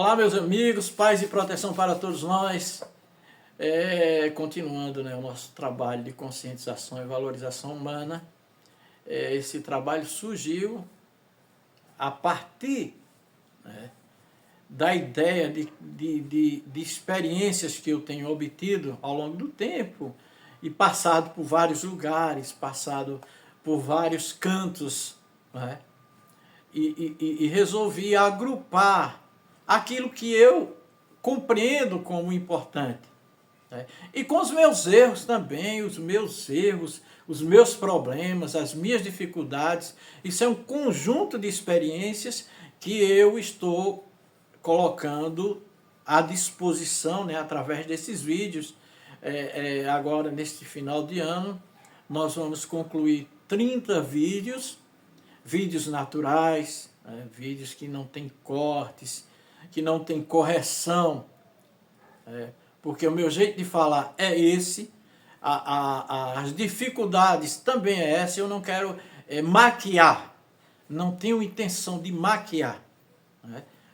Olá, meus amigos, paz e proteção para todos nós. Continuando, o nosso trabalho de conscientização e valorização humana. Esse trabalho surgiu a partir, da ideia de experiências que eu tenho obtido ao longo do tempo e passado por vários lugares, passado por vários cantos, e resolvi agrupar aquilo que eu compreendo como importante. E com os meus erros também, os meus problemas, as minhas dificuldades. Isso é um conjunto de experiências que eu estou colocando à disposição, através desses vídeos. Agora, neste final de ano, nós vamos concluir 30 vídeos naturais, vídeos que não tem cortes, que não tem correção, porque o meu jeito de falar é esse, as dificuldades também é essa. Eu não quero maquiar, não tenho intenção de maquiar.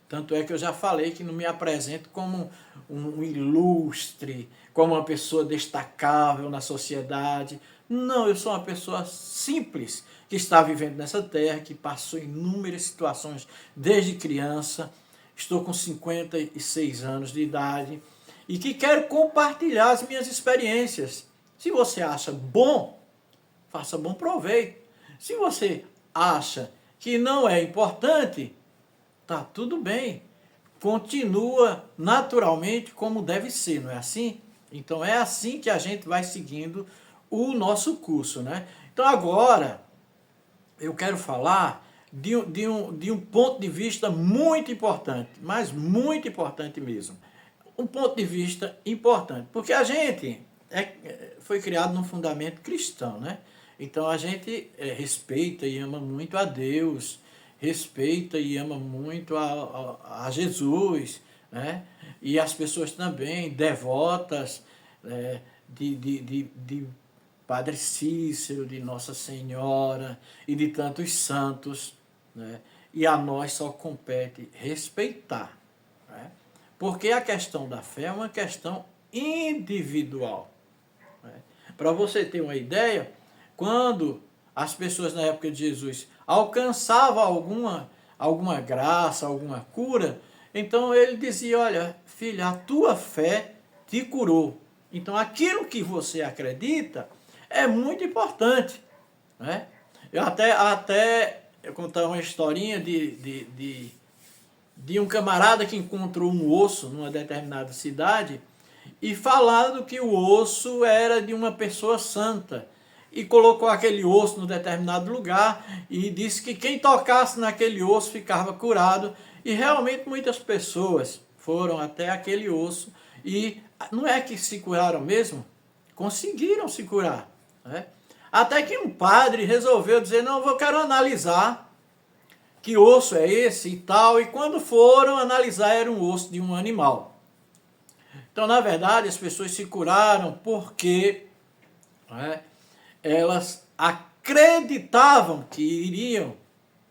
Tanto é que eu já falei que não me apresento como um ilustre, como uma pessoa destacável na sociedade. Não, eu sou uma pessoa simples, que está vivendo nessa terra, que passou inúmeras situações desde criança. Estou com 56 anos de idade e que quero compartilhar as minhas experiências. Se você acha bom, faça bom proveito. Se você acha que não é importante, tá tudo bem. Continua naturalmente como deve ser, não é assim? Então é assim que a gente vai seguindo o nosso curso, Então agora eu quero falar de um ponto de vista muito importante, mas muito importante mesmo. Um ponto de vista importante, porque a gente foi criado num fundamento cristão, Então a gente respeita e ama muito a Deus, respeita e ama muito a Jesus, E as pessoas também devotas de Padre Cícero, de Nossa Senhora e de tantos santos, E a nós só compete respeitar, Porque a questão da fé é uma questão individual. Para você ter uma ideia, quando as pessoas na época de Jesus alcançavam alguma graça, alguma cura, então ele dizia: olha, filha, a tua fé te curou. Então aquilo que você acredita é muito importante. Eu eu contar uma historinha de um camarada que encontrou um osso numa determinada cidade e falando que o osso era de uma pessoa santa. E colocou aquele osso no determinado lugar e disse que quem tocasse naquele osso ficava curado. E realmente muitas pessoas foram até aquele osso e não é que se curaram mesmo? Conseguiram se curar. Até que um padre resolveu dizer: não, eu quero analisar que osso é esse e tal. E quando foram analisar, era um osso de um animal. Então, na verdade, as pessoas se curaram porque elas acreditavam que iriam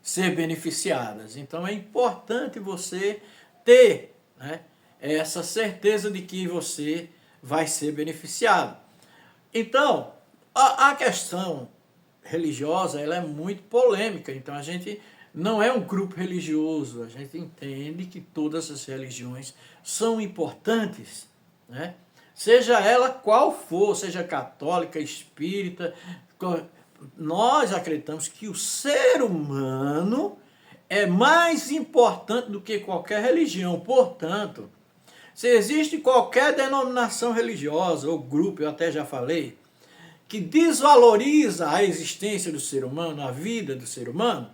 ser beneficiadas. Então é importante você ter essa certeza de que você vai ser beneficiado. Então, a questão religiosa ela é muito polêmica. Então a gente não é um grupo religioso, a gente entende que todas as religiões são importantes, Seja ela qual for, seja católica, espírita, nós acreditamos que o ser humano é mais importante do que qualquer religião. Portanto, se existe qualquer denominação religiosa ou grupo, eu até já falei, que desvaloriza a existência do ser humano, a vida do ser humano,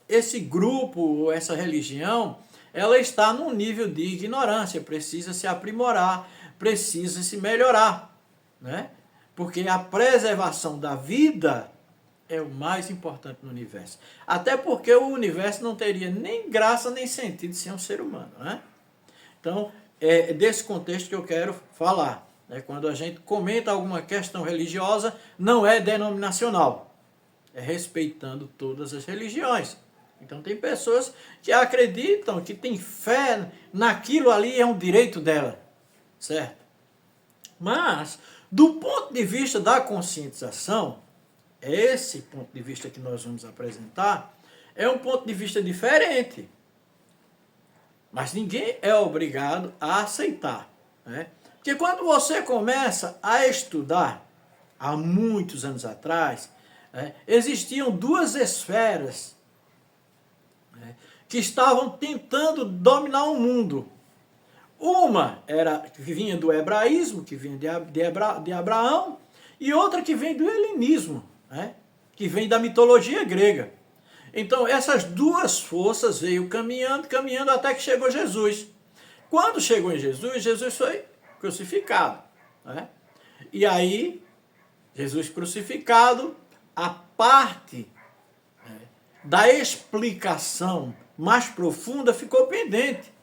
esse grupo ou essa religião, ela está num nível de ignorância, precisa se aprimorar, precisa se melhorar, Porque a preservação da vida é o mais importante no universo. Até porque o universo não teria nem graça nem sentido sem um ser humano, Então, é desse contexto que eu quero falar. Quando a gente comenta alguma questão religiosa, não é denominacional, é respeitando todas as religiões. Então tem pessoas que acreditam, que têm fé naquilo ali, é um direito dela, certo? Mas, do ponto de vista da conscientização, esse ponto de vista que nós vamos apresentar é um ponto de vista diferente. Mas ninguém é obrigado a aceitar, né? Porque quando você começa a estudar, há muitos anos atrás, né, existiam duas esferas, né, que estavam tentando dominar o mundo. Uma era que vinha do hebraísmo, que vinha de Abraão, e outra que vem do helenismo, né, que vem da mitologia grega. Então essas duas forças veio caminhando, caminhando até que chegou Jesus. Quando chegou em Jesus, Jesus foi crucificado, né? E aí, Jesus crucificado, a parte, né, da explicação mais profunda ficou pendente.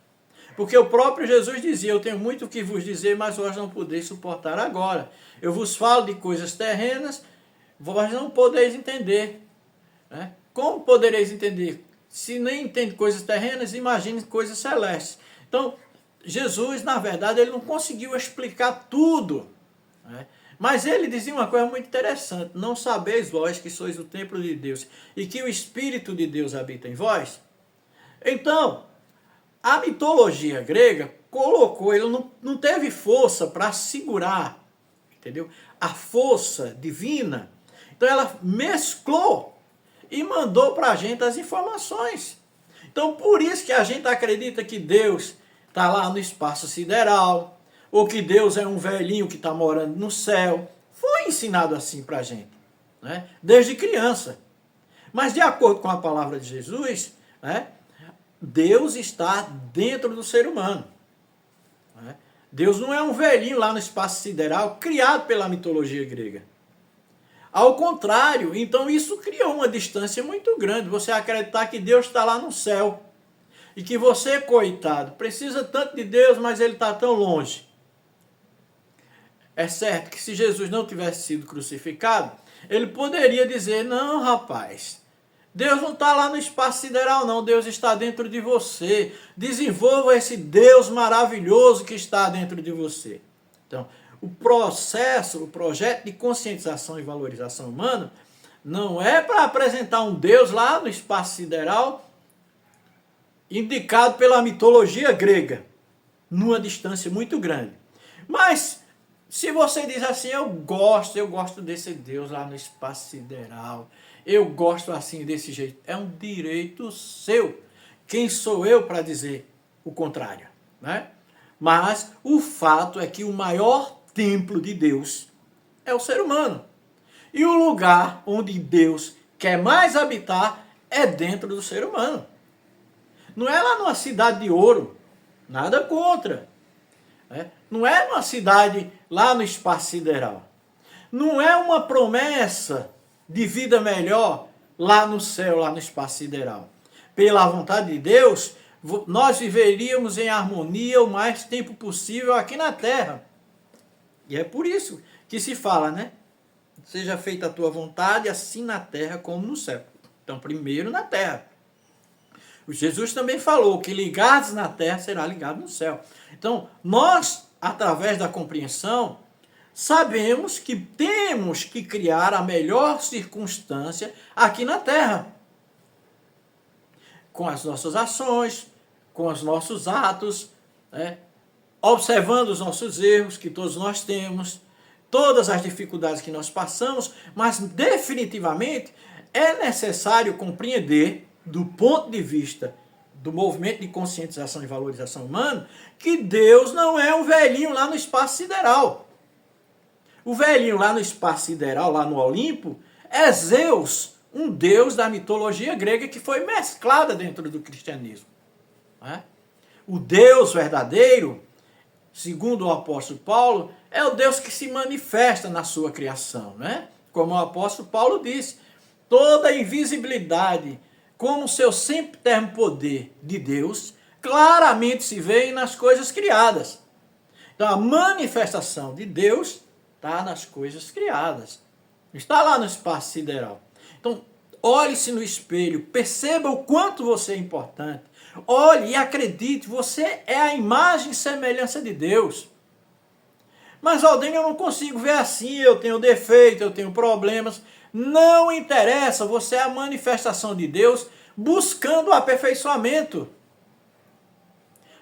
Porque o próprio Jesus dizia, eu tenho muito o que vos dizer, mas vós não podeis suportar agora. Eu vos falo de coisas terrenas, vós não podeis entender, né? Como podereis entender? Se nem entende coisas terrenas, imagine coisas celestes. Então, Jesus, na verdade, ele não conseguiu explicar tudo, né? Mas ele dizia uma coisa muito interessante, não sabeis vós que sois o templo de Deus e que o Espírito de Deus habita em vós? Então, a mitologia grega colocou, ele não teve força para segurar, entendeu? A força divina. Então ela mesclou e mandou para a gente as informações. Então por isso que a gente acredita que Deus está lá no espaço sideral, ou que Deus é um velhinho que está morando no céu. Foi ensinado assim para a gente, né? Desde criança. Mas de acordo com a palavra de Jesus, né, Deus está dentro do ser humano, né? Deus não é um velhinho lá no espaço sideral criado pela mitologia grega. Ao contrário, então isso criou uma distância muito grande. Você acreditar que Deus está lá no céu e que você, coitado, precisa tanto de Deus, mas ele está tão longe. É certo que se Jesus não tivesse sido crucificado, ele poderia dizer, não, rapaz, Deus não está lá no espaço sideral, não. Deus está dentro de você. Desenvolva esse Deus maravilhoso que está dentro de você. Então, o processo, o projeto de conscientização e valorização humana não é para apresentar um Deus lá no espaço sideral indicado pela mitologia grega, numa distância muito grande. Mas, se você diz assim, eu gosto desse Deus lá no espaço sideral, eu gosto assim desse jeito, é um direito seu. Quem sou eu para dizer o contrário, né? Mas o fato é que o maior templo de Deus é o ser humano. E o lugar onde Deus quer mais habitar é dentro do ser humano. Não é lá numa cidade de ouro, nada contra, né? Não é numa cidade lá no espaço sideral. Não é uma promessa de vida melhor lá no céu, lá no espaço sideral. Pela vontade de Deus, nós viveríamos em harmonia o mais tempo possível aqui na terra. E é por isso que se fala, né? Seja feita a tua vontade, assim na terra como no céu. Então, primeiro na terra. O Jesus também falou que ligados na terra será ligado no céu. Então, nós, através da compreensão, sabemos que temos que criar a melhor circunstância aqui na terra. Com as nossas ações, com os nossos atos, né? Observando os nossos erros que todos nós temos, todas as dificuldades que nós passamos, mas definitivamente é necessário compreender, do ponto de vista do movimento de conscientização e valorização humana, que Deus não é um velhinho lá no espaço sideral. O velhinho lá no espaço sideral, lá no Olimpo, é Zeus, um deus da mitologia grega que foi mesclada dentro do cristianismo, né? O Deus verdadeiro, segundo o apóstolo Paulo, é o Deus que se manifesta na sua criação, né? Como o apóstolo Paulo disse, toda a invisibilidade, como o seu sempiterno poder de Deus, claramente se vê nas coisas criadas. Então a manifestação de Deus está nas coisas criadas. Está lá no espaço sideral. Então, olhe-se no espelho, perceba o quanto você é importante. Olhe e acredite, você é a imagem e semelhança de Deus. Mas, Aldênio, eu não consigo ver assim, eu tenho defeito, eu tenho problemas. Não interessa, você é a manifestação de Deus buscando o aperfeiçoamento.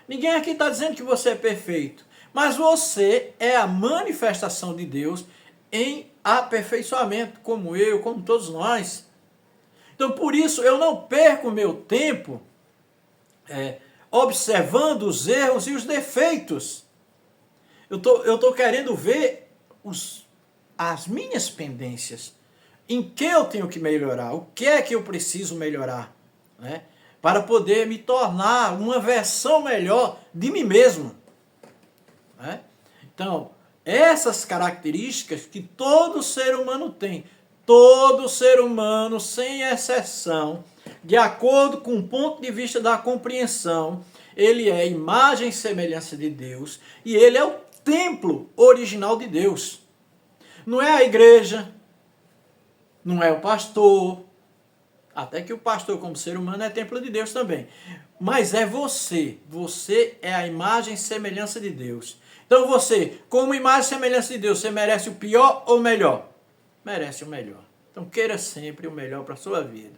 Ninguém aqui está dizendo que você é perfeito, mas você é a manifestação de Deus em aperfeiçoamento, como eu, como todos nós. Então, por isso, eu não perco meu tempo observando os erros e os defeitos. Eu tô querendo ver as minhas pendências. Em que eu tenho que melhorar? O que é que eu preciso melhorar? Né? Para poder me tornar uma versão melhor de mim mesmo. Né? Então, essas características que todo ser humano tem, todo ser humano, sem exceção, de acordo com o ponto de vista da compreensão, ele é imagem e semelhança de Deus e ele é o templo original de Deus. Não é a igreja, não é o pastor, até que o pastor como ser humano é templo de Deus também. Mas é você, você é a imagem e semelhança de Deus. Então você, como imagem e semelhança de Deus, você merece o pior ou o melhor? Merece o melhor. Então queira sempre o melhor para a sua vida.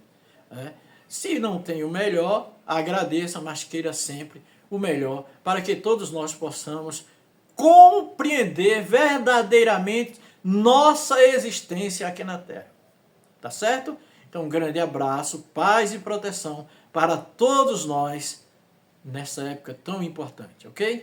Né? Se não tem o melhor, agradeça, mas queira sempre o melhor para que todos nós possamos compreender verdadeiramente nossa existência aqui na Terra. Tá certo? Então um grande abraço, paz e proteção para todos nós nessa época tão importante, ok?